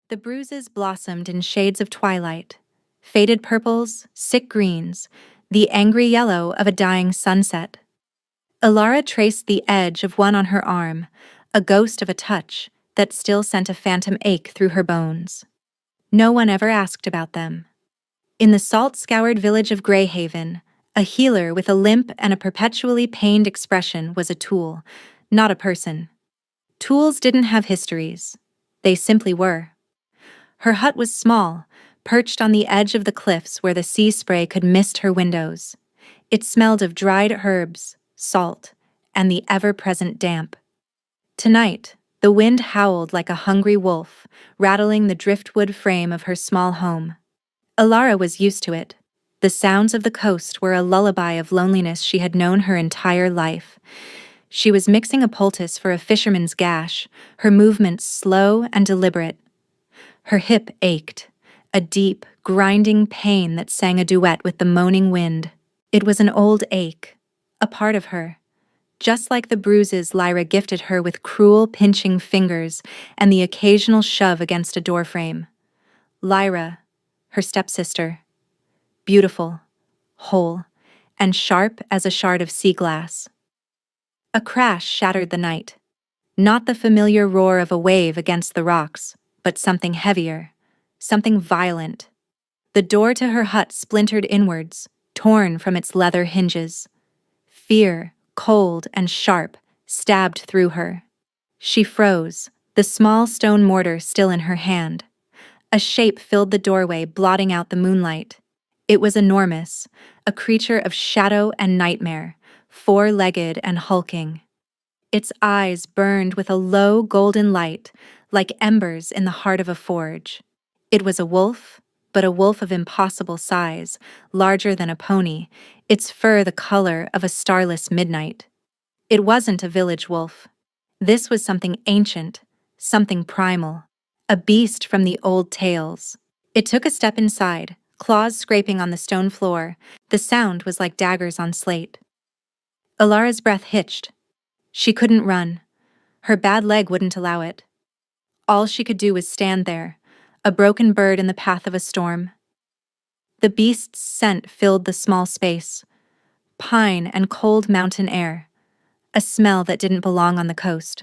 The bruises blossomed in shades of twilight, faded purples, sick greens, the angry yellow of a dying sunset. Alara traced the edge of one on her arm, a ghost of a touch that still sent a phantom ache through her bones. No one ever asked about them. In the salt-scoured village of Greyhaven, a healer with a limp and a perpetually pained expression was a tool, not a person. Tools didn't have histories. They simply were. Her hut was small, perched on the edge of the cliffs where the sea spray could mist her windows. It smelled of dried herbs, salt, and the ever-present damp. Tonight, the wind howled like a hungry wolf, rattling the driftwood frame of her small home. Alara was used to it. The sounds of the coast were a lullaby of loneliness she had known her entire life. She was mixing a poultice for a fisherman's gash, her movements slow and deliberate. Her hip ached, a deep, grinding pain that sang a duet with the moaning wind. It was an old ache, a part of her, just like the bruises Lyra gifted her with cruel, pinching fingers and the occasional shove against a doorframe. Lyra, her stepsister, beautiful, whole, and sharp as a shard of sea glass. A crash shattered the night. Not the familiar roar of a wave against the rocks, but something heavier, something violent. The door to her hut splintered inwards, torn from its leather hinges. Fear, cold and sharp, stabbed through her. She froze, the small stone mortar still in her hand. A shape filled the doorway, blotting out the moonlight. It was enormous, a creature of shadow and nightmare, four-legged and hulking. Its eyes burned with a low golden light, like embers in the heart of a forge. It was a wolf, but a wolf of impossible size, larger than a pony, its fur the color of a starless midnight. It wasn't a village wolf. This was something ancient, something primal, a beast from the old tales. It took a step inside, claws scraping on the stone floor. The sound was like daggers on slate. Alara's breath hitched. She couldn't run. Her bad leg wouldn't allow it. All she could do was stand there, a broken bird in the path of a storm. The beast's scent filled the small space, pine and cold mountain air, a smell that didn't belong on the coast.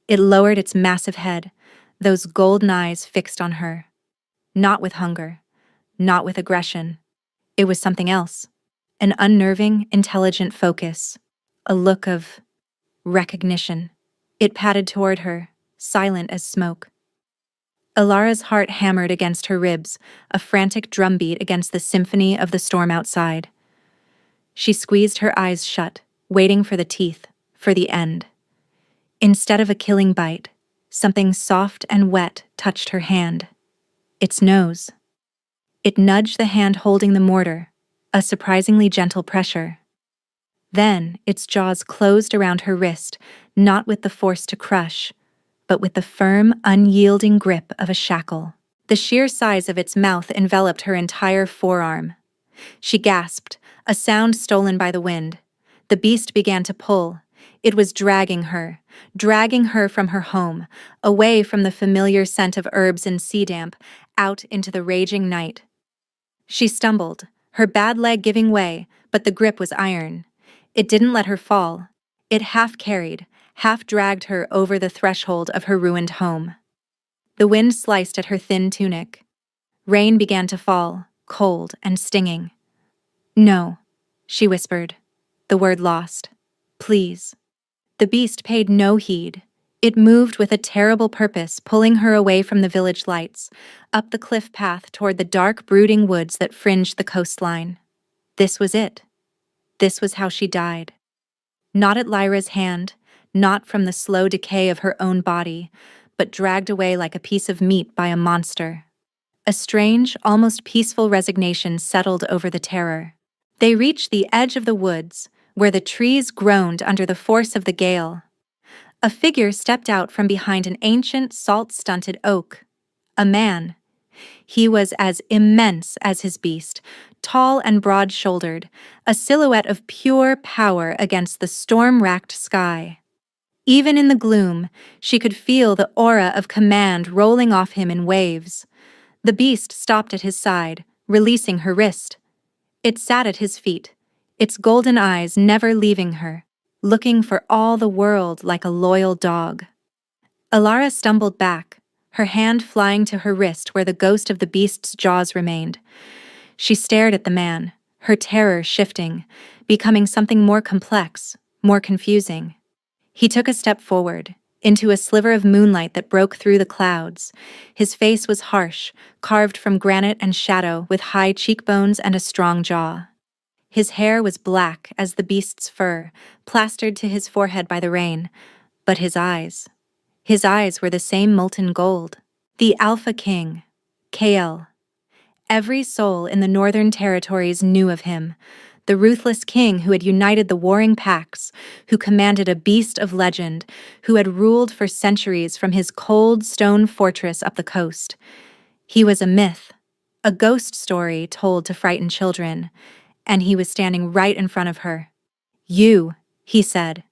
It lowered its massive head, those golden eyes fixed on her. Not with hunger, not with aggression. It was something else, an unnerving, intelligent focus, a look of recognition. It padded toward her, silent as smoke. Alara's heart hammered against her ribs, a frantic drumbeat against the symphony of the storm outside. She squeezed her eyes shut, waiting for the teeth, for the end. Instead of a killing bite, something soft and wet touched her hand. Its nose. It nudged the hand holding the mortar, a surprisingly gentle pressure. Then its jaws closed around her wrist, not with the force to crush, but with the firm, unyielding grip of a shackle. The sheer size of its mouth enveloped her entire forearm. She gasped, a sound stolen by the wind. The beast began to pull. It was dragging her from her home, away from the familiar scent of herbs and sea damp, out into the raging night. She stumbled, her bad leg giving way, but the grip was iron. It didn't let her fall. It half-carried, half-dragged her over the threshold of her ruined home. The wind sliced at her thin tunic. Rain began to fall, cold and stinging. "No," she whispered, the word lost. "Please." The beast paid no heed. It moved with a terrible purpose, pulling her away from the village lights, up the cliff path toward the dark, brooding woods that fringed the coastline. This was it. This was how she died. Not at Lyra's hand, not from the slow decay of her own body, but dragged away like a piece of meat by a monster. A strange, almost peaceful resignation settled over the terror. They reached the edge of the woods, where the trees groaned under the force of the gale. A figure stepped out from behind an ancient, salt-stunted oak. A man. He was as immense as his beast, tall and broad-shouldered, a silhouette of pure power against the storm-racked sky. Even in the gloom, she could feel the aura of command rolling off him in waves. The beast stopped at his side, releasing her wrist. It sat at his feet, its golden eyes never leaving her, looking for all the world like a loyal dog. Alara stumbled back, her hand flying to her wrist where the ghost of the beast's jaws remained. She stared at the man, her terror shifting, becoming something more complex, more confusing. He took a step forward, into a sliver of moonlight that broke through the clouds. His face was harsh, carved from granite and shadow, with high cheekbones and a strong jaw. His hair was black as the beast's fur, plastered to his forehead by the rain. But his eyes were the same molten gold. The Alpha King, KL. Every soul in the Northern Territories knew of him, the ruthless king who had united the warring packs, who commanded a beast of legend, who had ruled for centuries from his cold stone fortress up the coast. He was a myth, a ghost story told to frighten children, and he was standing right in front of her. "You," he said.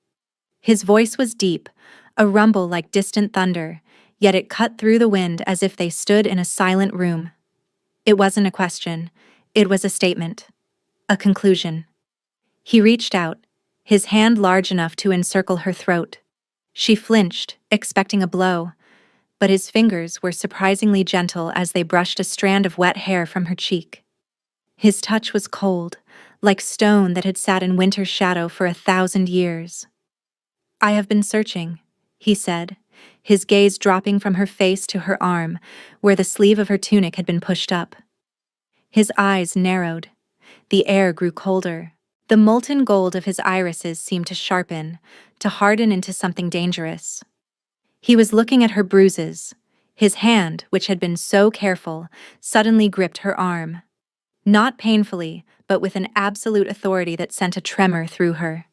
His voice was deep, a rumble like distant thunder, yet it cut through the wind as if they stood in a silent room. It wasn't a question, it was a statement, a conclusion. He reached out, his hand large enough to encircle her throat. She flinched, expecting a blow, but his fingers were surprisingly gentle as they brushed a strand of wet hair from her cheek. His touch was cold, like stone that had sat in winter shadow for 1,000 years. "I have been searching," he said, his gaze dropping from her face to her arm, where the sleeve of her tunic had been pushed up. His eyes narrowed. The air grew colder. The molten gold of his irises seemed to sharpen, to harden into something dangerous. He was looking at her bruises. His hand, which had been so careful, suddenly gripped her arm. Not painfully, but with an absolute authority that sent a tremor through her.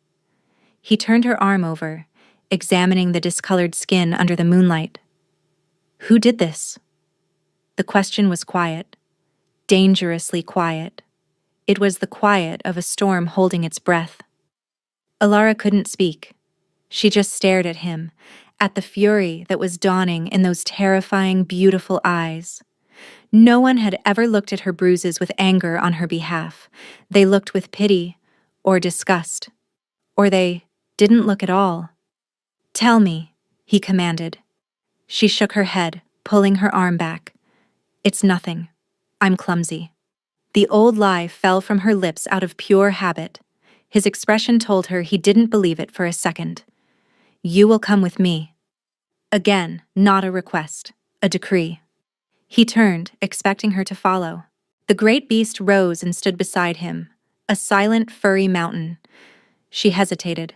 He turned her arm over, examining the discolored skin under the moonlight. "Who did this?" The question was quiet, dangerously quiet. It was the quiet of a storm holding its breath. Alara couldn't speak. She just stared at him, at the fury that was dawning in those terrifying, beautiful eyes. No one had ever looked at her bruises with anger on her behalf. They looked with pity or disgust. Or they didn't look at all. "Tell me," he commanded. She shook her head, pulling her arm back. "It's nothing. I'm clumsy." The old lie fell from her lips out of pure habit. His expression told her he didn't believe it for a second. "You will come with me." Again, not a request, a decree. He turned, expecting her to follow. The great beast rose and stood beside him, a silent, furry mountain. She hesitated.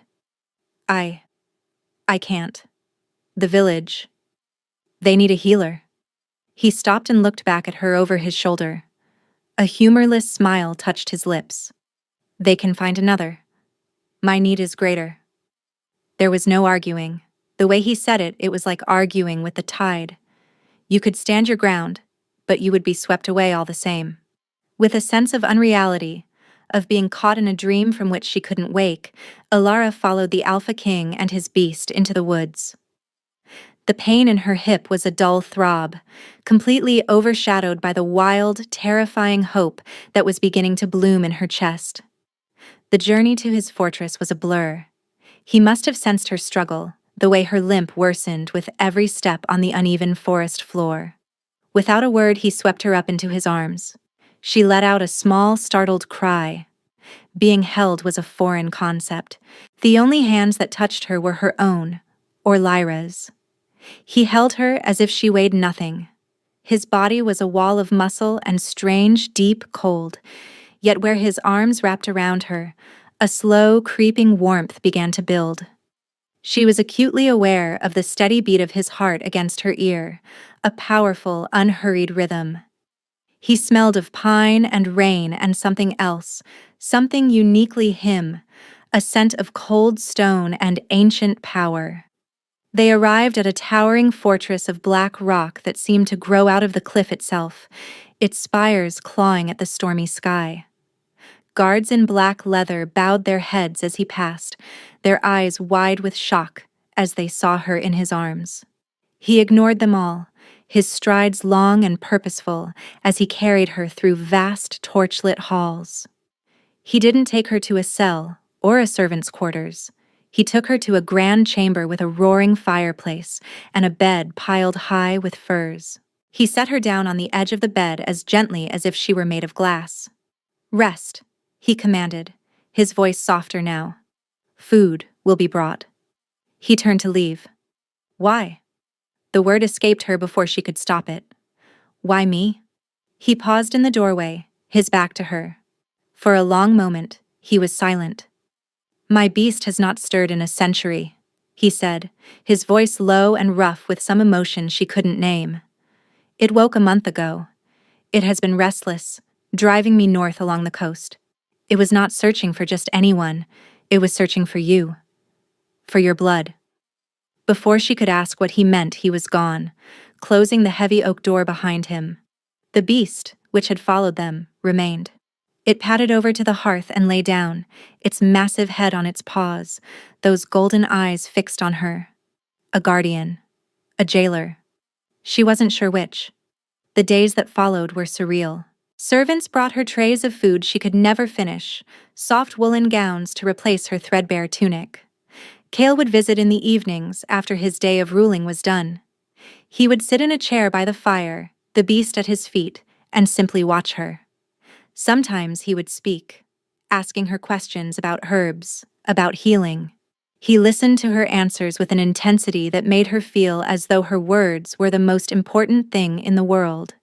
I can't. The village. They need a healer." He stopped and looked back at her over his shoulder. A humorless smile touched his lips. "They can find another. My need is greater." There was no arguing. The way he said it, it was like arguing with the tide. You could stand your ground, but you would be swept away all the same. With a sense of unreality, of being caught in a dream from which she couldn't wake, Alara followed the Alpha King and his beast into the woods. The pain in her hip was a dull throb, completely overshadowed by the wild, terrifying hope that was beginning to bloom in her chest. The journey to his fortress was a blur. He must have sensed her struggle, the way her limp worsened with every step on the uneven forest floor. Without a word, he swept her up into his arms. She let out a small, startled cry. Being held was a foreign concept. The only hands that touched her were her own, or Lyra's. He held her as if she weighed nothing. His body was a wall of muscle and strange, deep cold, yet where his arms wrapped around her, a slow, creeping warmth began to build. She was acutely aware of the steady beat of his heart against her ear, a powerful, unhurried rhythm. He smelled of pine and rain and something else, something uniquely him, a scent of cold stone and ancient power. They arrived at a towering fortress of black rock that seemed to grow out of the cliff itself, its spires clawing at the stormy sky. Guards in black leather bowed their heads as he passed, their eyes wide with shock, as they saw her in his arms. He ignored them all, his strides long and purposeful as he carried her through vast torchlit halls. He didn't take her to a cell or a servant's quarters. He took her to a grand chamber with a roaring fireplace and a bed piled high with furs. He set her down on the edge of the bed as gently as if she were made of glass. "Rest," he commanded, his voice softer now. "Food will be brought." He turned to leave. "Why?" The word escaped her before she could stop it. "Why me?" He paused in the doorway, his back to her. For a long moment, he was silent. "My beast has not stirred in a century," he said, his voice low and rough with some emotion she couldn't name. "It woke a month ago. It has been restless, driving me north along the coast. It was not searching for just anyone, it was searching for you. For your blood." Before she could ask what he meant, he was gone, closing the heavy oak door behind him. The beast, which had followed them, remained. It padded over to the hearth and lay down, its massive head on its paws, those golden eyes fixed on her. A guardian. A jailer. She wasn't sure which. The days that followed were surreal. Servants brought her trays of food she could never finish, soft woolen gowns to replace her threadbare tunic. Kale would visit in the evenings after his day of ruling was done. He would sit in a chair by the fire, the beast at his feet, and simply watch her. Sometimes he would speak, asking her questions about herbs, about healing. He listened to her answers with an intensity that made her feel as though her words were the most important thing in the world.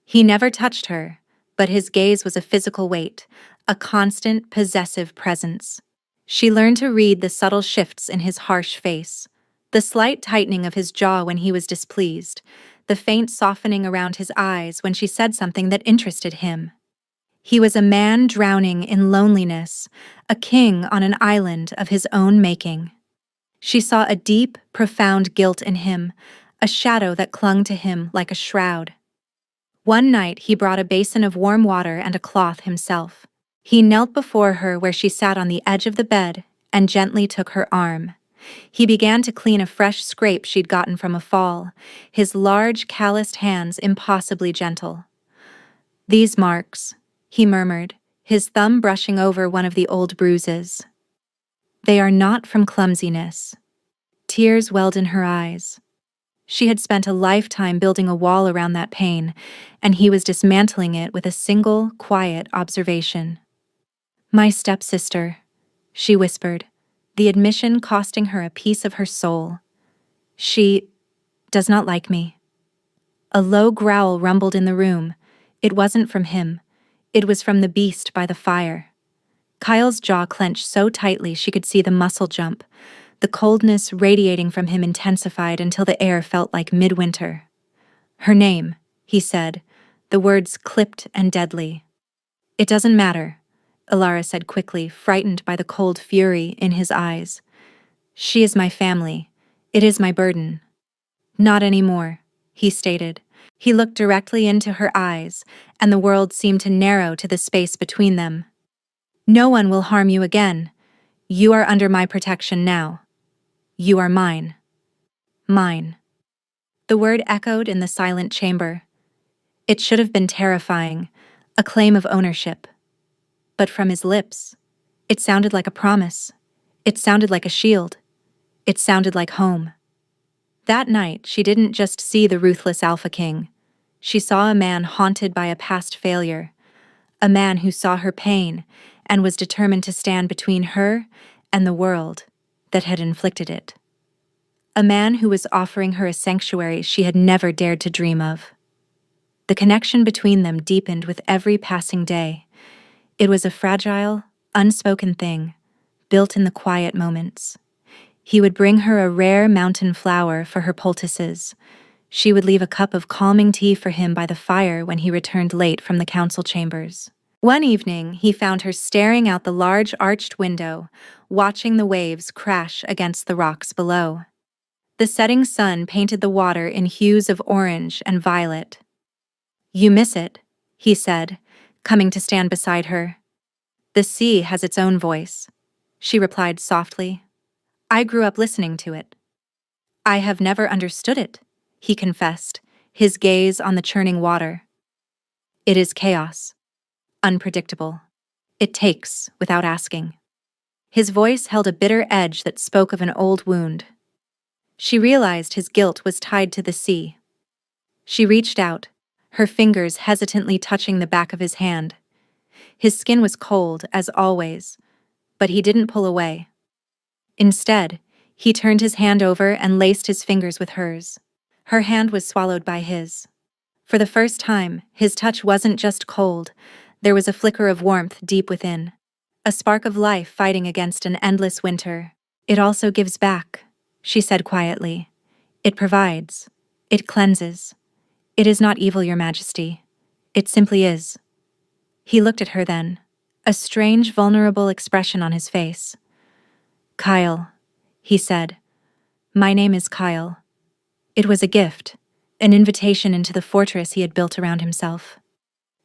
He never touched her, but his gaze was a physical weight, a constant, possessive presence. She learned to read the subtle shifts in his harsh face, the slight tightening of his jaw when he was displeased, the faint softening around his eyes when she said something that interested him. He was a man drowning in loneliness, a king on an island of his own making. She saw a deep, profound guilt in him, a shadow that clung to him like a shroud. One night he brought a basin of warm water and a cloth himself. He knelt before her where she sat on the edge of the bed and gently took her arm. He began to clean a fresh scrape she'd gotten from a fall, his large, calloused hands impossibly gentle. "These marks," he murmured, his thumb brushing over one of the old bruises. "They are not from clumsiness." Tears welled in her eyes. She had spent a lifetime building a wall around that pain, and he was dismantling it with a single, quiet observation. "My stepsister," she whispered, the admission costing her a piece of her soul. "She does not like me." A low growl rumbled in the room. It wasn't from him. It was from the beast by the fire. Kyle's jaw clenched so tightly she could see the muscle jump. The coldness radiating from him intensified until the air felt like midwinter. "Her name," he said, the words clipped and deadly. "It doesn't matter," Alara said quickly, frightened by the cold fury in his eyes. "She is my family. It is my burden." "Not anymore," he stated. He looked directly into her eyes, and the world seemed to narrow to the space between them. "No one will harm you again. You are under my protection now. You are mine. Mine." The word echoed in the silent chamber. It should have been terrifying, a claim of ownership. But from his lips, it sounded like a promise. It sounded like a shield. It sounded like home. That night, she didn't just see the ruthless Alpha King. She saw a man haunted by a past failure, a man who saw her pain and was determined to stand between her and the world that had inflicted it. A man who was offering her a sanctuary she had never dared to dream of. The connection between them deepened with every passing day. It was a fragile, unspoken thing, built in the quiet moments. He would bring her a rare mountain flower for her poultices. She would leave a cup of calming tea for him by the fire when he returned late from the council chambers. One evening, he found her staring out the large arched window, watching the waves crash against the rocks below. The setting sun painted the water in hues of orange and violet. "You miss it," he said, coming to stand beside her. "The sea has its own voice," she replied softly. "I grew up listening to it." I have never understood it, he confessed, his gaze on the churning water. It is chaos. Unpredictable. It takes, without asking. His voice held a bitter edge that spoke of an old wound. She realized his guilt was tied to the sea. She reached out, her fingers hesitantly touching the back of his hand. His skin was cold, as always, but he didn't pull away. Instead, he turned his hand over and laced his fingers with hers. Her hand was swallowed by his. For the first time, his touch wasn't just cold, there was a flicker of warmth deep within. A spark of life fighting against an endless winter. It also gives back, she said quietly. It provides. It cleanses. It is not evil, Your Majesty. It simply is. He looked at her then, a strange, vulnerable expression on his face. Kyle, he said. My name is Kyle. It was a gift, an invitation into the fortress he had built around himself.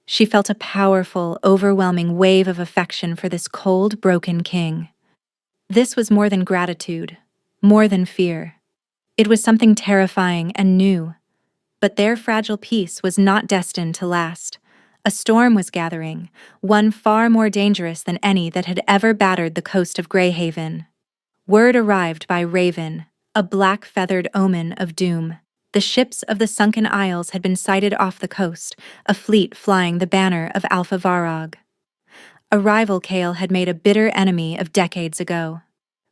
She felt a powerful, overwhelming wave of affection for this cold, broken king. This was more than gratitude, more than fear. It was something terrifying and new. But their fragile peace was not destined to last. A storm was gathering, one far more dangerous than any that had ever battered the coast of Greyhaven. Word arrived by Raven, a black-feathered omen of doom. The ships of the Sunken Isles had been sighted off the coast, a fleet flying the banner of Alpha Varog. A rival Kale had made a bitter enemy of decades ago.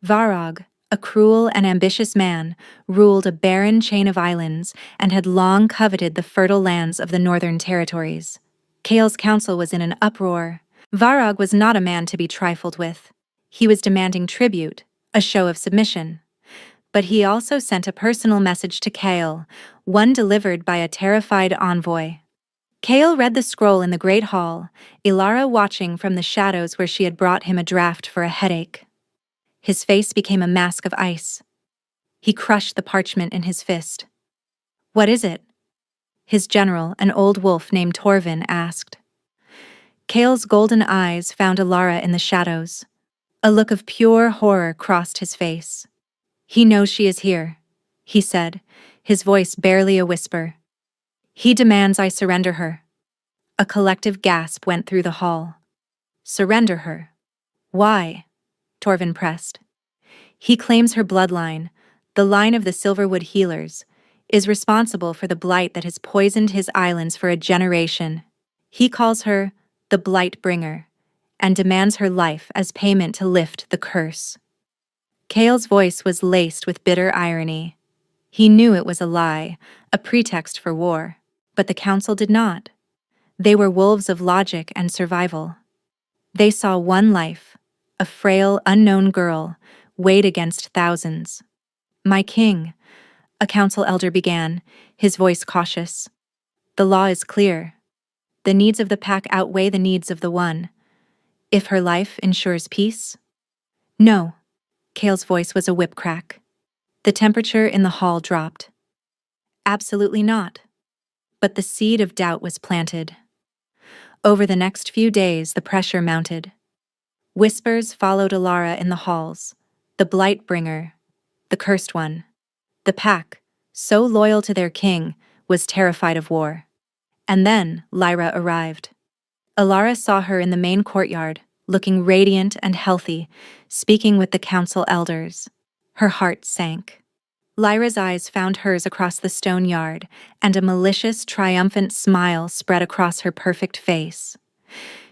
Varog, a cruel and ambitious man, ruled a barren chain of islands and had long coveted the fertile lands of the Northern Territories. Kale's council was in an uproar. Varog was not a man to be trifled with. He was demanding tribute, a show of submission. But he also sent a personal message to Kale, one delivered by a terrified envoy. Kale read the scroll in the Great Hall, Ilara watching from the shadows where she had brought him a draft for a headache. His face became a mask of ice. He crushed the parchment in his fist. What is it? His general, an old wolf named Torvin, asked. Kale's golden eyes found Ilara in the shadows. A look of pure horror crossed his face. He knows she is here, he said, his voice barely a whisper. He demands I surrender her. A collective gasp went through the hall. Surrender her? Why? Torvin pressed. He claims her bloodline, the line of the Silverwood Healers, is responsible for the blight that has poisoned his islands for a generation. He calls her the Blight Bringer, and demands her life as payment to lift the curse. Kale's voice was laced with bitter irony. He knew it was a lie, a pretext for war, but the council did not. They were wolves of logic and survival. They saw one life, a frail, unknown girl, weighed against thousands. My king, a council elder began, his voice cautious. The law is clear. The needs of the pack outweigh the needs of the one. If her life ensures peace? No. Kale's voice was a whip crack. The temperature in the hall dropped. Absolutely not. But the seed of doubt was planted. Over the next few days, the pressure mounted. Whispers followed Ilara in the halls. The Blight Bringer, the Cursed One. The pack, so loyal to their king, was terrified of war. And then Lyra arrived. Ilara saw her in the main courtyard, looking radiant and healthy, speaking with the council elders. Her heart sank. Lyra's eyes found hers across the stone yard, and a malicious, triumphant smile spread across her perfect face.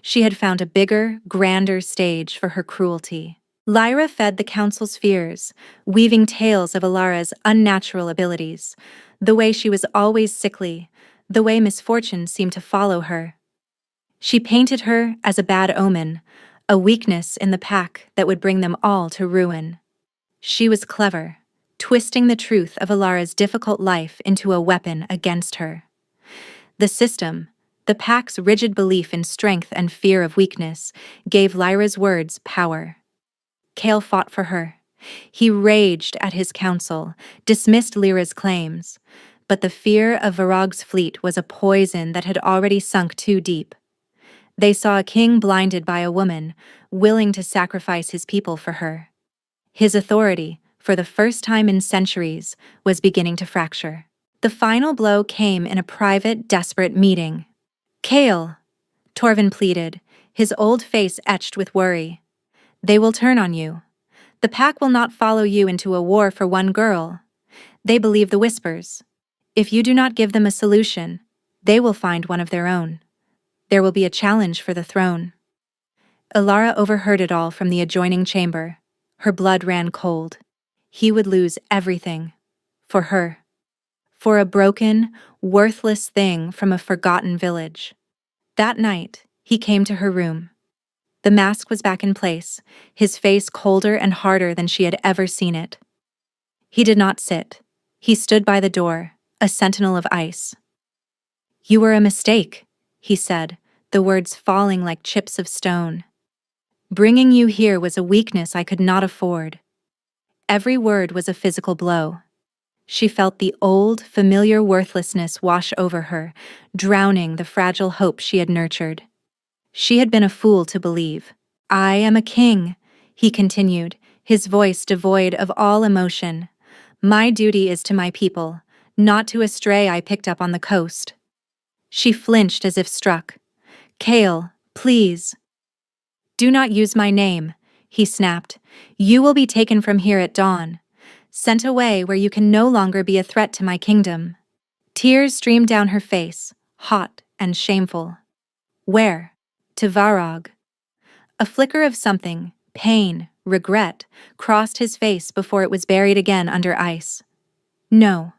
She had found a bigger, grander stage for her cruelty. Lyra fed the council's fears, weaving tales of Ilara's unnatural abilities, the way she was always sickly, the way misfortune seemed to follow her. She painted her as a bad omen, a weakness in the pack that would bring them all to ruin. She was clever, twisting the truth of Ilara's difficult life into a weapon against her. The system, the pack's rigid belief in strength and fear of weakness, gave Lyra's words power. Kale fought for her. He raged at his council, dismissed Lyra's claims, but the fear of Varog's fleet was a poison that had already sunk too deep. They saw a king blinded by a woman, willing to sacrifice his people for her. His authority, for the first time in centuries, was beginning to fracture. The final blow came in a private, desperate meeting. "Kale," Torvin pleaded, his old face etched with worry. "They will turn on you. The pack will not follow you into a war for one girl. They believe the whispers. If you do not give them a solution, they will find one of their own. There will be a challenge for the throne." Alara overheard it all from the adjoining chamber. Her blood ran cold. He would lose everything. For her. For a broken, worthless thing from a forgotten village. That night, he came to her room. The mask was back in place, his face colder and harder than she had ever seen it. He did not sit. He stood by the door, a sentinel of ice. "You were a mistake," he said, the words falling like chips of stone. "Bringing you here was a weakness I could not afford." Every word was a physical blow. She felt the old, familiar worthlessness wash over her, drowning the fragile hope she had nurtured. She had been a fool to believe. "I am a king," he continued, his voice devoid of all emotion. "My duty is to my people, not to a stray I picked up on the coast." She flinched as if struck. "Kale, please." "Do not use my name," he snapped. "You will be taken from here at dawn, sent away where you can no longer be a threat to my kingdom." Tears streamed down her face, hot and shameful. "Where?" "To Varog." A flicker of something, pain, regret, crossed his face before it was buried again under ice. "No,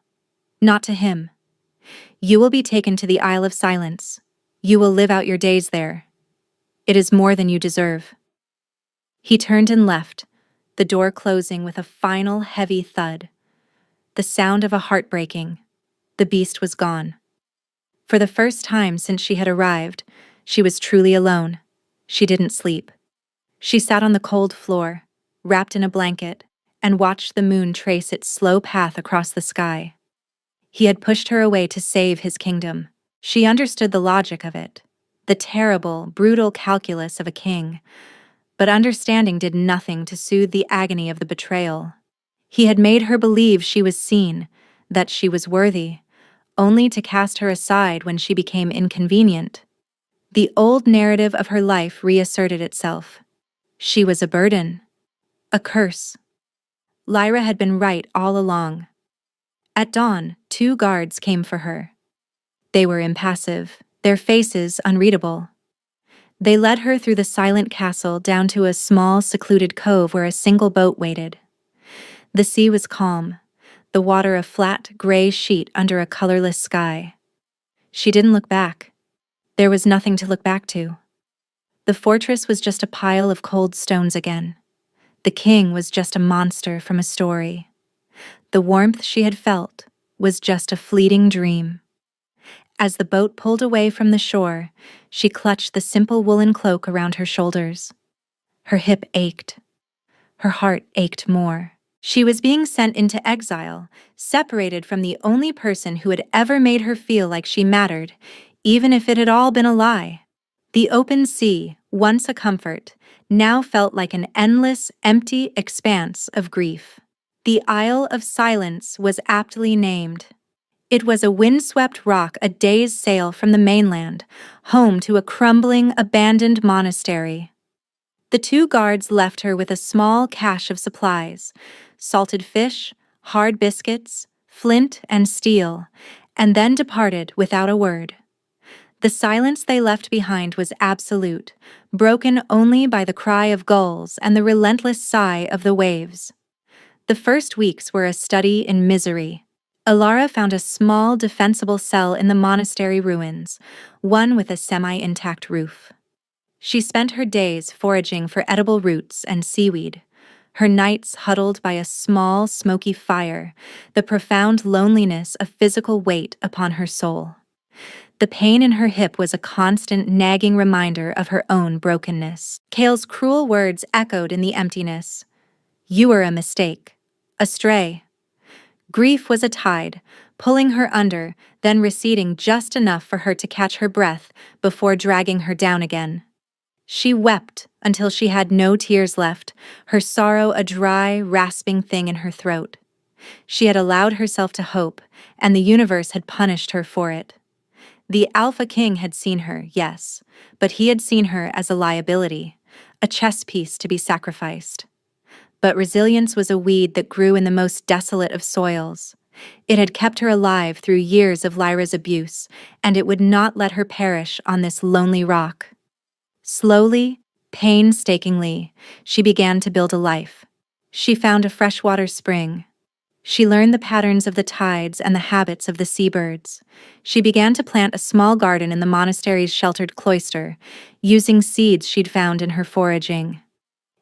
not to him. You will be taken to the Isle of Silence. You will live out your days there. It is more than you deserve." He turned and left, the door closing with a final heavy thud. The sound of a heart breaking. The beast was gone. For the first time since she had arrived, she was truly alone. She didn't sleep. She sat on the cold floor, wrapped in a blanket, and watched the moon trace its slow path across the sky. He had pushed her away to save his kingdom. She understood the logic of it, the terrible, brutal calculus of a king, but understanding did nothing to soothe the agony of the betrayal. He had made her believe she was seen, that she was worthy, only to cast her aside when she became inconvenient. The old narrative of her life reasserted itself. She was a burden, a curse. Lyra had been right all along. At dawn, 2 guards came for her. They were impassive, their faces unreadable. They led her through the silent castle down to a small, secluded cove where a single boat waited. The sea was calm, the water a flat, gray sheet under a colorless sky. She didn't look back. There was nothing to look back to. The fortress was just a pile of cold stones again. The king was just a monster from a story. The warmth she had felt was just a fleeting dream. As the boat pulled away from the shore, she clutched the simple woolen cloak around her shoulders. Her hip ached. Her heart ached more. She was being sent into exile, separated from the only person who had ever made her feel like she mattered, even if it had all been a lie. The open sea, once a comfort, now felt like an endless, empty expanse of grief. The Isle of Silence was aptly named. It was a windswept rock a day's sail from the mainland, home to a crumbling, abandoned monastery. The 2 guards left her with a small cache of supplies, salted fish, hard biscuits, flint and steel, and then departed without a word. The silence they left behind was absolute, broken only by the cry of gulls and the relentless sigh of the waves. The first weeks were a study in misery. Alara found a small, defensible cell in the monastery ruins, one with a semi-intact roof. She spent her days foraging for edible roots and seaweed, her nights huddled by a small, smoky fire, the profound loneliness a physical weight upon her soul. The pain in her hip was a constant, nagging reminder of her own brokenness. Kale's cruel words echoed in the emptiness. "You were a mistake, a stray." Grief was a tide, pulling her under, then receding just enough for her to catch her breath before dragging her down again. She wept until she had no tears left, her sorrow a dry, rasping thing in her throat. She had allowed herself to hope, and the universe had punished her for it. The Alpha King had seen her, yes, but he had seen her as a liability, a chess piece to be sacrificed. But resilience was a weed that grew in the most desolate of soils. It had kept her alive through years of Lyra's abuse, and it would not let her perish on this lonely rock. Slowly, painstakingly, she began to build a life. She found a freshwater spring. She learned the patterns of the tides and the habits of the seabirds. She began to plant a small garden in the monastery's sheltered cloister, using seeds she'd found in her foraging.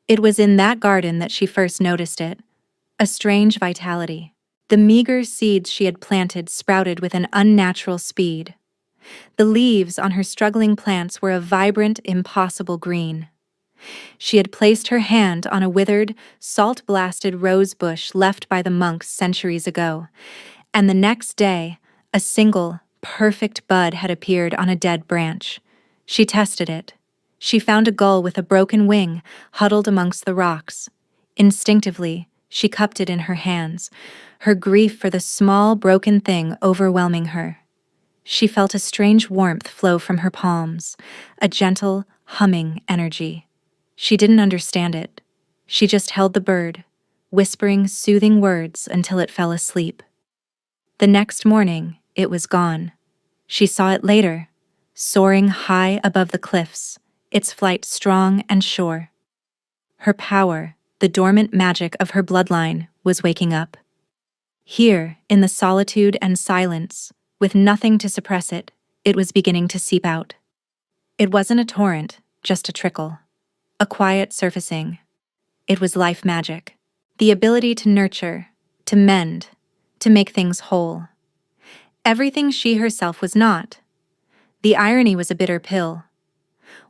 It was in that garden that she first noticed it, a strange vitality. The meager seeds she had planted sprouted with an unnatural speed. The leaves on her struggling plants were a vibrant, impossible green. She had placed her hand on a withered, salt-blasted rose bush left by the monks centuries ago, and the next day, a single, perfect bud had appeared on a dead branch. She tested it. She found a gull with a broken wing huddled amongst the rocks. Instinctively, she cupped it in her hands, her grief for the small, broken thing overwhelming her. She felt a strange warmth flow from her palms, a gentle, humming energy. She didn't understand it. She just held the bird, whispering soothing words until it fell asleep. The next morning, it was gone. She saw it later, soaring high above the cliffs, its flight strong and sure. Her power, the dormant magic of her bloodline, was waking up. Here, in the solitude and silence, with nothing to suppress it, it was beginning to seep out. It wasn't a torrent, just a trickle. A quiet surfacing. It was life magic. The ability to nurture, to mend, to make things whole. Everything she herself was not. The irony was a bitter pill.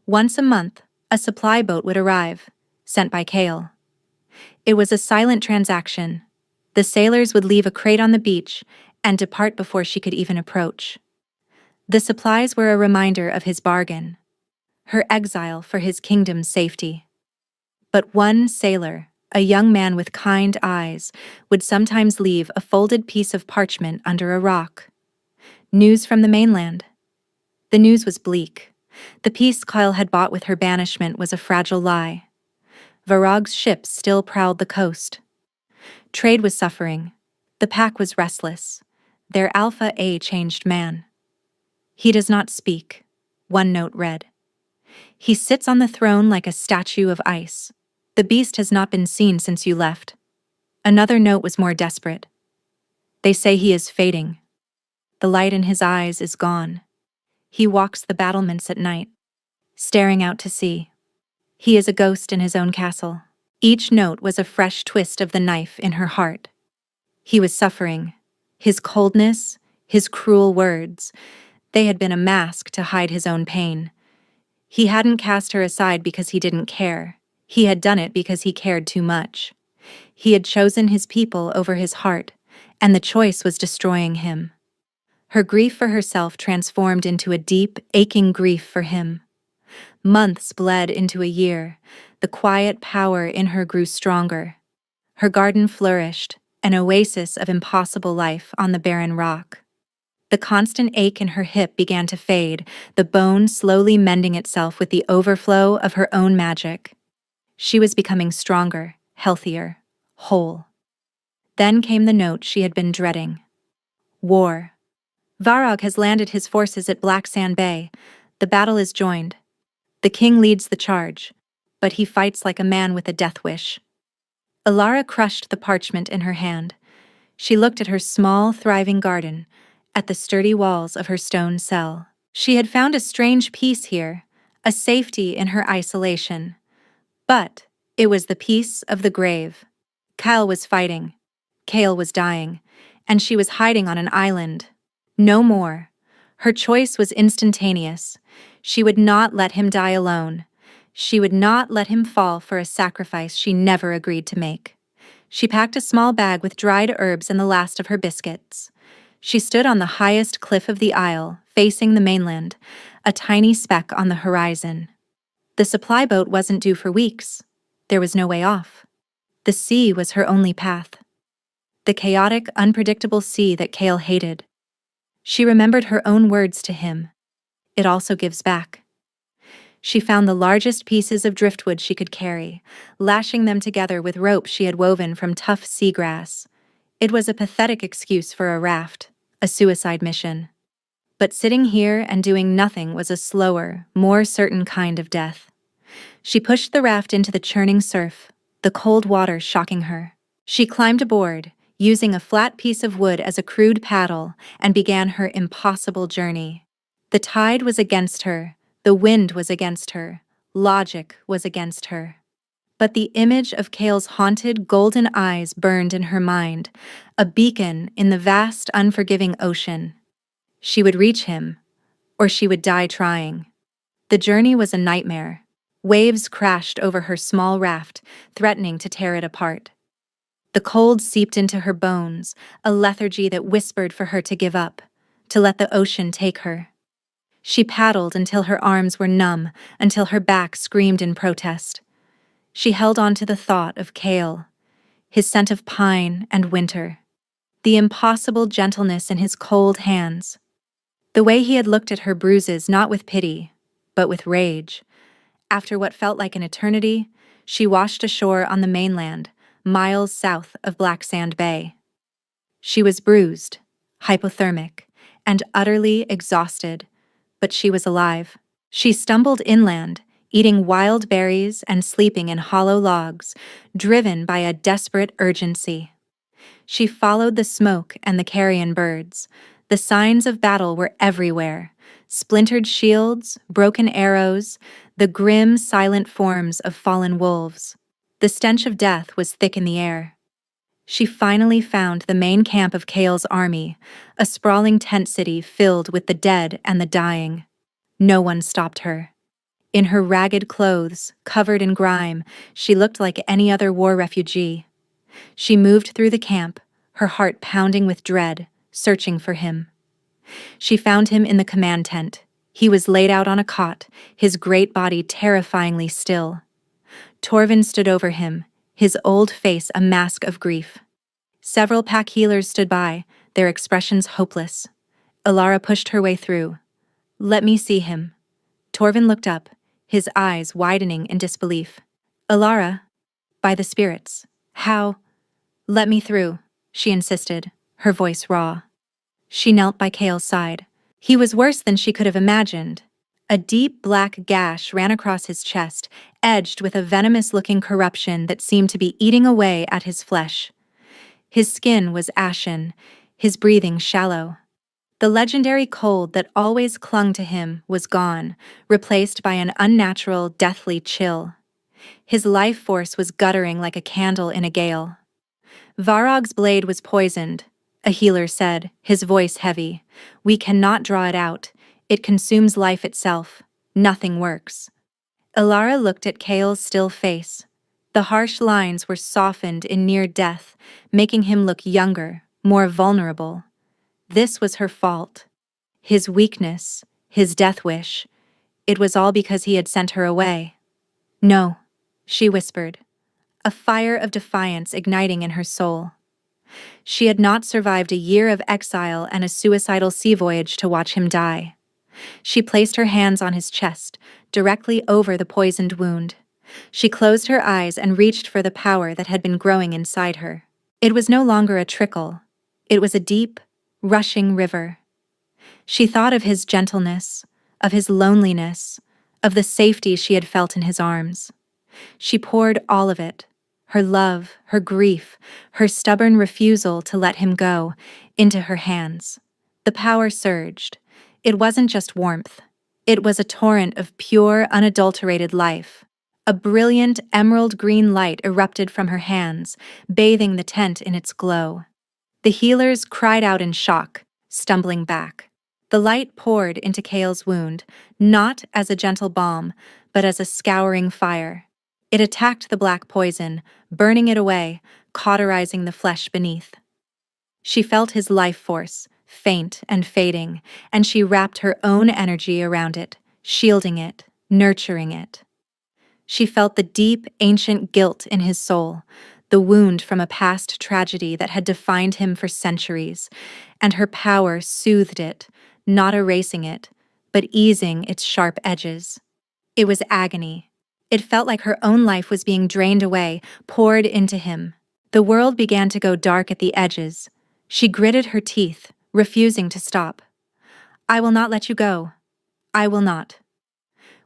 Once a month, a supply boat would arrive, sent by Kale. It was a silent transaction. The sailors would leave a crate on the beach and depart before she could even approach. The supplies were a reminder of his bargain, her exile for his kingdom's safety. But one sailor, a young man with kind eyes, would sometimes leave a folded piece of parchment under a rock. News from the mainland. The news was bleak. The peace Kyle had bought with her banishment was a fragile lie. Varog's ships still prowled the coast. Trade was suffering. The pack was restless. Their Alpha A changed man. He does not speak, one note read. He sits on the throne like a statue of ice. The beast has not been seen since you left. Another note was more desperate. They say he is fading. The light in his eyes is gone. He walks the battlements at night, staring out to sea. He is a ghost in his own castle. Each note was a fresh twist of the knife in her heart. He was suffering. His coldness, his cruel words, they had been a mask to hide his own pain. He hadn't cast her aside because he didn't care. He had done it because he cared too much. He had chosen his people over his heart, and the choice was destroying him. Her grief for herself transformed into a deep, aching grief for him. Months bled into a year. The quiet power in her grew stronger. Her garden flourished, an oasis of impossible life on the barren rock. The constant ache in her hip began to fade, the bone slowly mending itself with the overflow of her own magic. She was becoming stronger, healthier, whole. Then came the note she had been dreading. War. Varog has landed his forces at Black Sand Bay. The battle is joined. The king leads the charge, but he fights like a man with a death wish. Alara crushed the parchment in her hand. She looked at her small, thriving garden, at the sturdy walls of her stone cell. She had found a strange peace here, a safety in her isolation. But it was the peace of the grave. Kyle was fighting. Kale was dying, and she was hiding on an island. No more. Her choice was instantaneous. She would not let him die alone. She would not let him fall for a sacrifice she never agreed to make. She packed a small bag with dried herbs and the last of her biscuits. She stood on the highest cliff of the isle, facing the mainland, a tiny speck on the horizon. The supply boat wasn't due for weeks. There was no way off. The sea was her only path. The chaotic, unpredictable sea that Kale hated. She remembered her own words to him. It also gives back. She found the largest pieces of driftwood she could carry, lashing them together with rope she had woven from tough seagrass. It was a pathetic excuse for a raft, a suicide mission. But sitting here and doing nothing was a slower, more certain kind of death. She pushed the raft into the churning surf, the cold water shocking her. She climbed aboard, using a flat piece of wood as a crude paddle, and began her impossible journey. The tide was against her, the wind was against her, logic was against her. But the image of Kale's haunted golden eyes burned in her mind, a beacon in the vast, unforgiving ocean. She would reach him, or she would die trying. The journey was a nightmare. Waves crashed over her small raft, threatening to tear it apart. The cold seeped into her bones, a lethargy that whispered for her to give up, to let the ocean take her. She paddled until her arms were numb, until her back screamed in protest. She held on to the thought of Kale, his scent of pine and winter, the impossible gentleness in his cold hands, the way he had looked at her bruises not with pity, but with rage. After what felt like an eternity, she washed ashore on the mainland, miles south of Black Sand Bay. She was bruised, hypothermic, and utterly exhausted, but she was alive. She stumbled inland, eating wild berries and sleeping in hollow logs, driven by a desperate urgency. She followed the smoke and the carrion birds. The signs of battle were everywhere: splintered shields, broken arrows, the grim, silent forms of fallen wolves. The stench of death was thick in the air. She finally found the main camp of Kale's army, a sprawling tent city filled with the dead and the dying. No one stopped her. In her ragged clothes, covered in grime, she looked like any other war refugee. She moved through the camp, her heart pounding with dread, searching for him. She found him in the command tent. He was laid out on a cot, his great body terrifyingly still. Torvin stood over him, his old face a mask of grief. Several pack healers stood by, their expressions hopeless. Alara pushed her way through. "Let me see him." Torvin looked up, his eyes widening in disbelief. "Alara, by the spirits. How?" "Let me through," she insisted, her voice raw. She knelt by Kale's side. He was worse than she could have imagined. A deep black gash ran across his chest, edged with a venomous-looking corruption that seemed to be eating away at his flesh. His skin was ashen, his breathing shallow. The legendary cold that always clung to him was gone, replaced by an unnatural, deathly chill. His life force was guttering like a candle in a gale. "Varog's blade was poisoned," a healer said, his voice heavy. "We cannot draw it out. It consumes life itself. Nothing works." Alara looked at Kale's still face. The harsh lines were softened in near death, making him look younger, more vulnerable. This was her fault. His weakness, his death wish. It was all because he had sent her away. "No," she whispered, a fire of defiance igniting in her soul. She had not survived a year of exile and a suicidal sea voyage to watch him die. She placed her hands on his chest, directly over the poisoned wound. She closed her eyes and reached for the power that had been growing inside her. It was no longer a trickle. It was a deep, rushing river. She thought of his gentleness, of his loneliness, of the safety she had felt in his arms. She poured all of it, her love, her grief, her stubborn refusal to let him go, into her hands. The power surged. It wasn't just warmth. It was a torrent of pure, unadulterated life. A brilliant emerald green light erupted from her hands, bathing the tent in its glow. The healers cried out in shock, stumbling back. The light poured into Kale's wound, not as a gentle balm, but as a scouring fire. It attacked the black poison, burning it away, cauterizing the flesh beneath. She felt his life force, faint and fading, and she wrapped her own energy around it, shielding it, nurturing it. She felt the deep, ancient guilt in his soul, the wound from a past tragedy that had defined him for centuries, and her power soothed it, not erasing it, but easing its sharp edges. It was agony. It felt like her own life was being drained away, poured into him. The world began to go dark at the edges. She gritted her teeth, refusing to stop. "I will not let you go. I will not."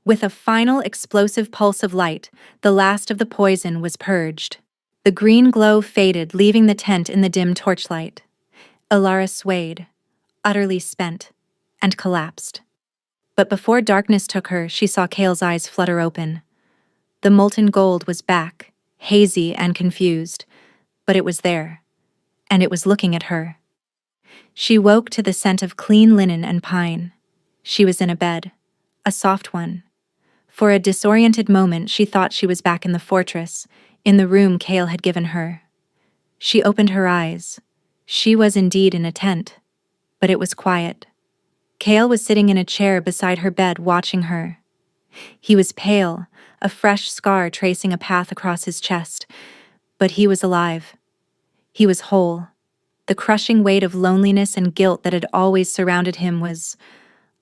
With a final explosive pulse of light, the last of the poison was purged. The green glow faded, leaving the tent in the dim torchlight. Elara swayed, utterly spent, and collapsed. But before darkness took her, she saw Kale's eyes flutter open. The molten gold was back, hazy and confused, but it was there, and it was looking at her. She woke to the scent of clean linen and pine. She was in a bed, a soft one. For a disoriented moment, she thought she was back in the fortress, in the room Kale had given her. She opened her eyes. She was indeed in a tent, but it was quiet. Kale was sitting in a chair beside her bed, watching her. He was pale, a fresh scar tracing a path across his chest, but he was alive. He was whole. The crushing weight of loneliness and guilt that had always surrounded him was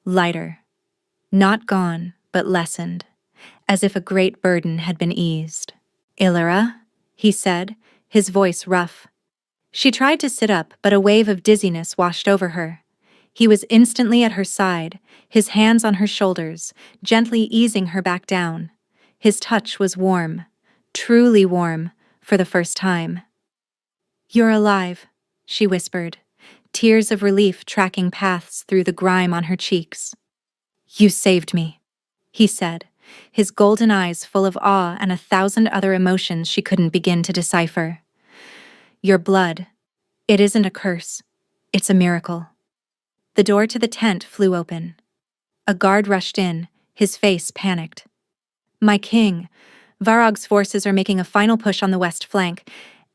lighter. Not gone, but lessened, as if a great burden had been eased. "Ilara," he said, his voice rough. She tried to sit up, but a wave of dizziness washed over her. He was instantly at her side, his hands on her shoulders, gently easing her back down. His touch was warm, truly warm, for the first time. "You're alive," she whispered, tears of relief tracking paths through the grime on her cheeks. "You saved me," he said, his golden eyes full of awe and 1,000 other emotions she couldn't begin to decipher. "Your blood. It isn't a curse. It's a miracle." The door to the tent flew open. A guard rushed in, his face panicked. "My king, Varog's forces are making a final push on the west flank,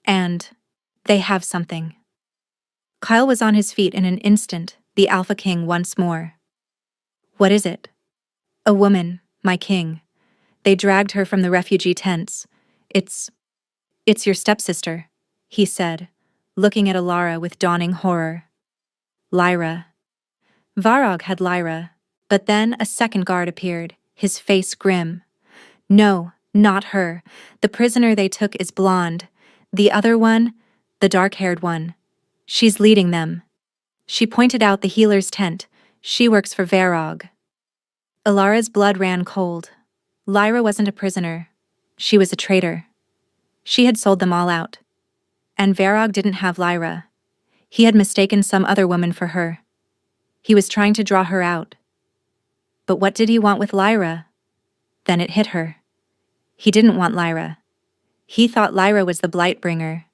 and they have something." Kyle was on his feet in an instant, the Alpha King once more. "What is it?" "A woman, my king. They dragged her from the refugee tents. It's your stepsister," he said, looking at Ilara with dawning horror. "Lyra." Varog had Lyra, but then a second guard appeared, his face grim. "No, not her. The prisoner they took is blonde. The other one, the dark-haired one. She's leading them." She pointed out the healer's tent. "She works for Varog." Ilara's blood ran cold. Lyra wasn't a prisoner. She was a traitor. She had sold them all out. And Varog didn't have Lyra. He had mistaken some other woman for her. He was trying to draw her out. But what did he want with Lyra? Then it hit her. He didn't want Lyra. He thought Lyra was the Blightbringer.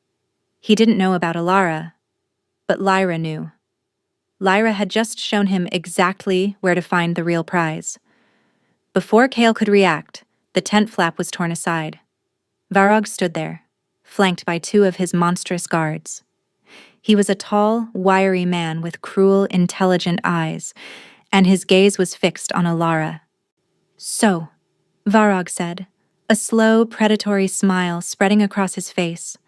He didn't know about Ilara. But Lyra knew. Lyra had just shown him exactly where to find the real prize. Before Kale could react, the tent flap was torn aside. Varog stood there, flanked by 2 of his monstrous guards. He was a tall, wiry man with cruel, intelligent eyes, and his gaze was fixed on Ilara. "So," Varog said, a slow, predatory smile spreading across his face.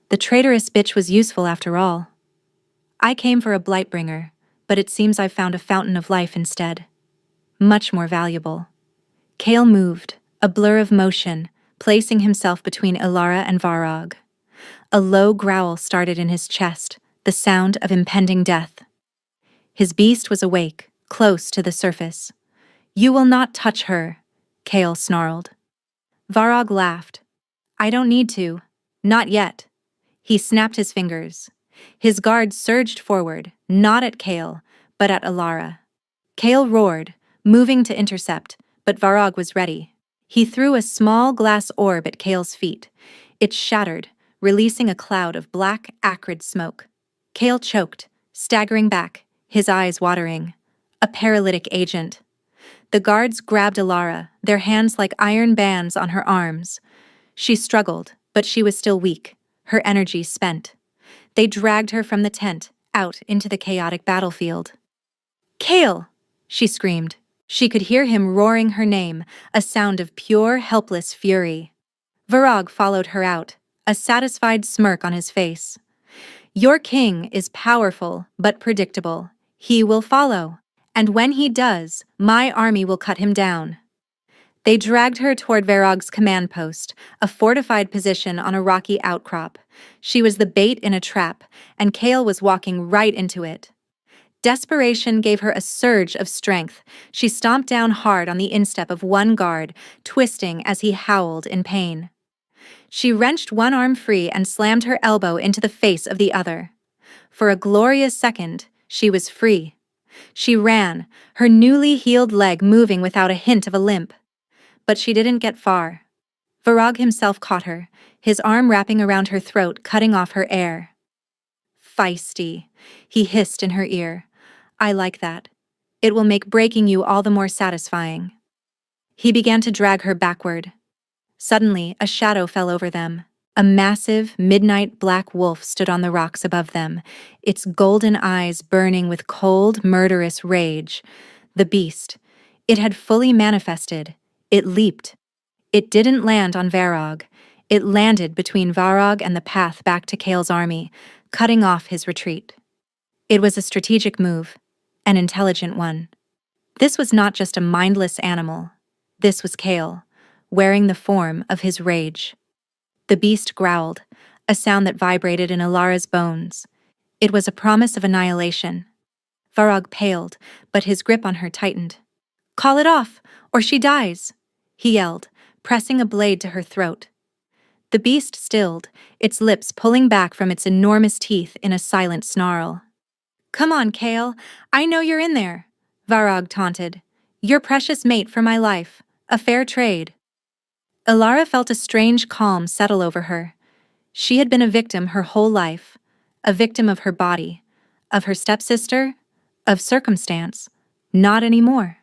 "The traitorous bitch was useful after all. I came for a Blightbringer, but it seems I've found a fountain of life instead. Much more valuable." Kale moved, a blur of motion, placing himself between Ilara and Varog. A low growl started in his chest, the sound of impending death. His beast was awake, close to the surface. "You will not touch her," Kale snarled. Varog laughed. "I don't need to. Not yet." He snapped his fingers. His guards surged forward, not at Kale, but at Ilara. Kale roared, moving to intercept, but Varog was ready. He threw a small glass orb at Kale's feet. It shattered, releasing a cloud of black, acrid smoke. Kale choked, staggering back, his eyes watering. A paralytic agent. The guards grabbed Ilara, their hands like iron bands on her arms. She struggled, but she was still weak, her energy spent. They dragged her from the tent, out into the chaotic battlefield. "Kale!" she screamed. She could hear him roaring her name, a sound of pure, helpless fury. Varag followed her out, a satisfied smirk on his face. Your king is powerful, but predictable. He will follow. And when he does, my army will cut him down. They dragged her toward Varag's command post, a fortified position on a rocky outcrop. She was the bait in a trap, and Kale was walking right into it. Desperation gave her a surge of strength. She stomped down hard on the instep of one guard, twisting as he howled in pain. She wrenched one arm free and slammed her elbow into the face of the other. For a glorious second, she was free. She ran, her newly healed leg moving without a hint of a limp. But she didn't get far. Varag himself caught her, his arm wrapping around her throat, cutting off her air. Feisty, he hissed in her ear. I like that. It will make breaking you all the more satisfying. He began to drag her backward. Suddenly, a shadow fell over them. A massive, midnight black wolf stood on the rocks above them, its golden eyes burning with cold, murderous rage. The beast. It had fully manifested. It leaped. It didn't land on Varag. It landed between Varag and the path back to Kale's army, cutting off his retreat. It was a strategic move, an intelligent one. This was not just a mindless animal. This was Kale, wearing the form of his rage. The beast growled, a sound that vibrated in Alara's bones. It was a promise of annihilation. Varag paled, but his grip on her tightened. Call it off, or she dies, he yelled, pressing a blade to her throat. The beast stilled, its lips pulling back from its enormous teeth in a silent snarl. Come on, Kale, I know you're in there, Varag taunted. Your precious mate for my life, a fair trade. Alara felt a strange calm settle over her. She had been a victim her whole life, a victim of her body, of her stepsister, of circumstance. Not anymore.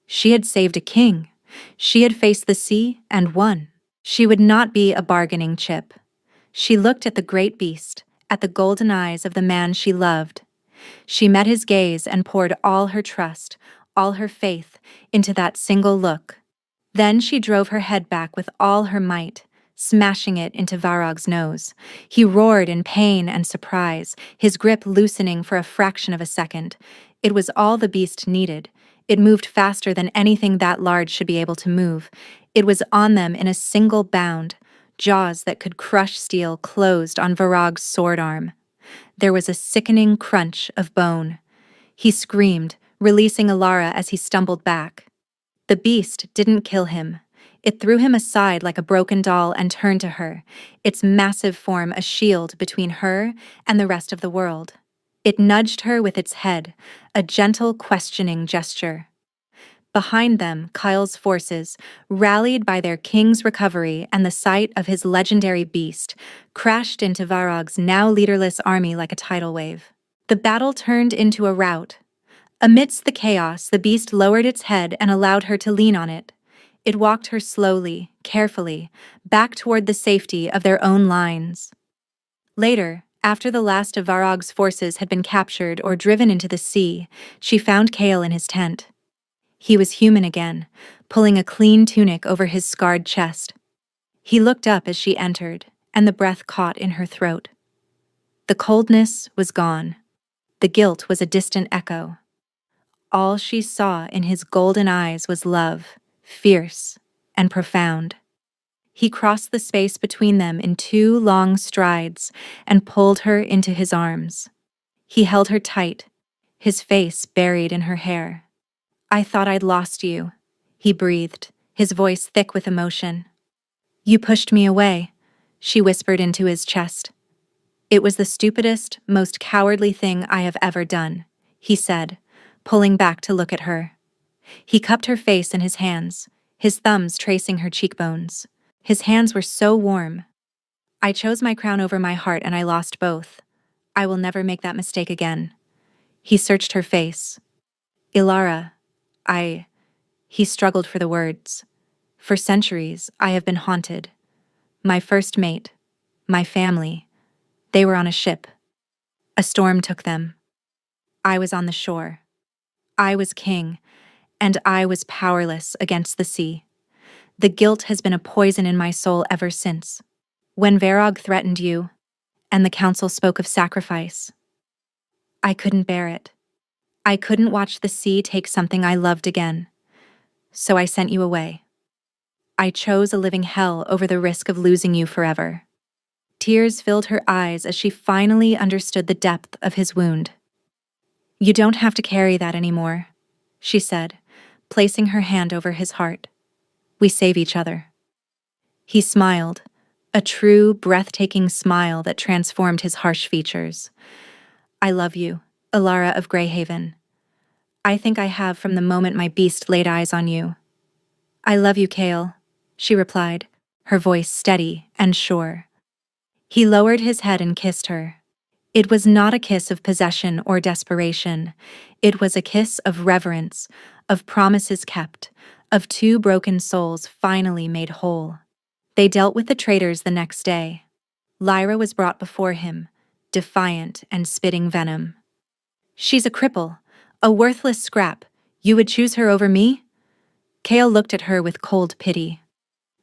She had saved a king. She had faced the sea and won. She would not be a bargaining chip. She looked at the great beast, at the golden eyes of the man she loved. She met his gaze and poured all her trust, all her faith, into that single look. Then she drove her head back with all her might, smashing it into Varag's nose. He roared in pain and surprise, his grip loosening for a fraction of a second. It was all the beast needed. It moved faster than anything that large should be able to move. It was on them in a single bound. Jaws that could crush steel closed on Varag's sword arm. There was a sickening crunch of bone. He screamed, releasing Alara as he stumbled back. The beast didn't kill him. It threw him aside like a broken doll and turned to her, its massive form a shield between her and the rest of the world. It nudged her with its head, a gentle, questioning gesture. Behind them, Kyle's forces, rallied by their king's recovery and the sight of his legendary beast, crashed into Varag's now leaderless army like a tidal wave. The battle turned into a rout. Amidst the chaos, the beast lowered its head and allowed her to lean on it. It walked her slowly, carefully, back toward the safety of their own lines. Later, after the last of Varag's forces had been captured or driven into the sea, she found Kale in his tent. He was human again, pulling a clean tunic over his scarred chest. He looked up as she entered, and the breath caught in her throat. The coldness was gone. The guilt was a distant echo. All she saw in his golden eyes was love, fierce and profound. He crossed the space between them in 2 long strides and pulled her into his arms. He held her tight, his face buried in her hair. I thought I'd lost you, he breathed, his voice thick with emotion. You pushed me away, she whispered into his chest. It was the stupidest, most cowardly thing I have ever done, he said, pulling back to look at her. He cupped her face in his hands, his thumbs tracing her cheekbones. His hands were so warm. I chose my crown over my heart and I lost both. I will never make that mistake again. He searched her face. Ilara, He struggled for the words. For centuries, I have been haunted. My first mate, my family, they were on a ship. A storm took them. I was on the shore. I was king, and I was powerless against the sea. The guilt has been a poison in my soul ever since. When Varog threatened you, and the council spoke of sacrifice, I couldn't bear it. I couldn't watch the sea take something I loved again. So I sent you away. I chose a living hell over the risk of losing you forever. Tears filled her eyes as she finally understood the depth of his wound. You don't have to carry that anymore, she said, placing her hand over his heart. We save each other. He smiled, a true, breathtaking smile that transformed his harsh features. I love you, Alara of Greyhaven. I think I have from the moment my beast laid eyes on you. I love you, Kale, she replied, her voice steady and sure. He lowered his head and kissed her. It was not a kiss of possession or desperation. It was a kiss of reverence, of promises kept, of two broken souls finally made whole. They dealt with the traitors the next day. Lyra was brought before him, defiant and spitting venom. She's a cripple, a worthless scrap. You would choose her over me? Kale looked at her with cold pity.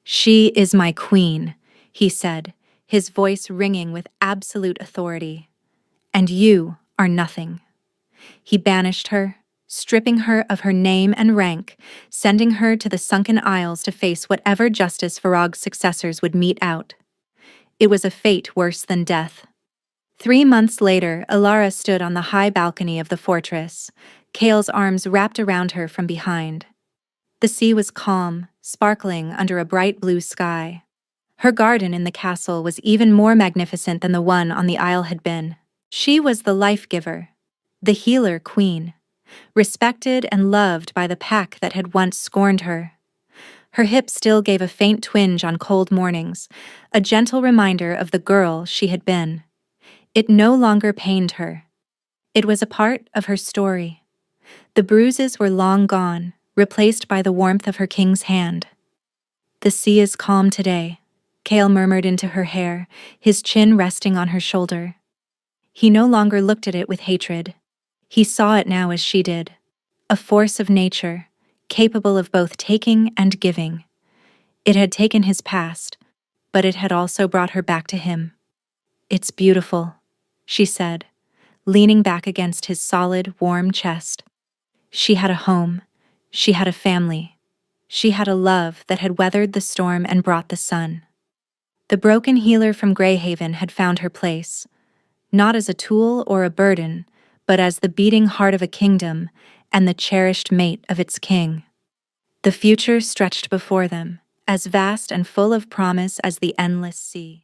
She is my queen, he said, his voice ringing with absolute authority. And you are nothing. He banished her, stripping her of her name and rank, sending her to the Sunken Isles to face whatever justice Varog's successors would mete out. It was a fate worse than death. 3 months later, Alara stood on the high balcony of the fortress, Kale's arms wrapped around her from behind. The sea was calm, sparkling under a bright blue sky. Her garden in the castle was even more magnificent than the one on the isle had been. She was the life-giver, the healer queen, respected and loved by the pack that had once scorned her. Her hip still gave a faint twinge on cold mornings, a gentle reminder of the girl she had been. It no longer pained her. It was a part of her story. The bruises were long gone, replaced by the warmth of her king's hand. The sea is calm today, Kale murmured into her hair, his chin resting on her shoulder. He no longer looked at it with hatred. He saw it now as she did, a force of nature, capable of both taking and giving. It had taken his past, but it had also brought her back to him. It's beautiful, she said, leaning back against his solid, warm chest. She had a home. She had a family. She had a love that had weathered the storm and brought the sun. The broken healer from Greyhaven had found her place, not as a tool or a burden, but as the beating heart of a kingdom and the cherished mate of its king. The future stretched before them, as vast and full of promise as the endless sea.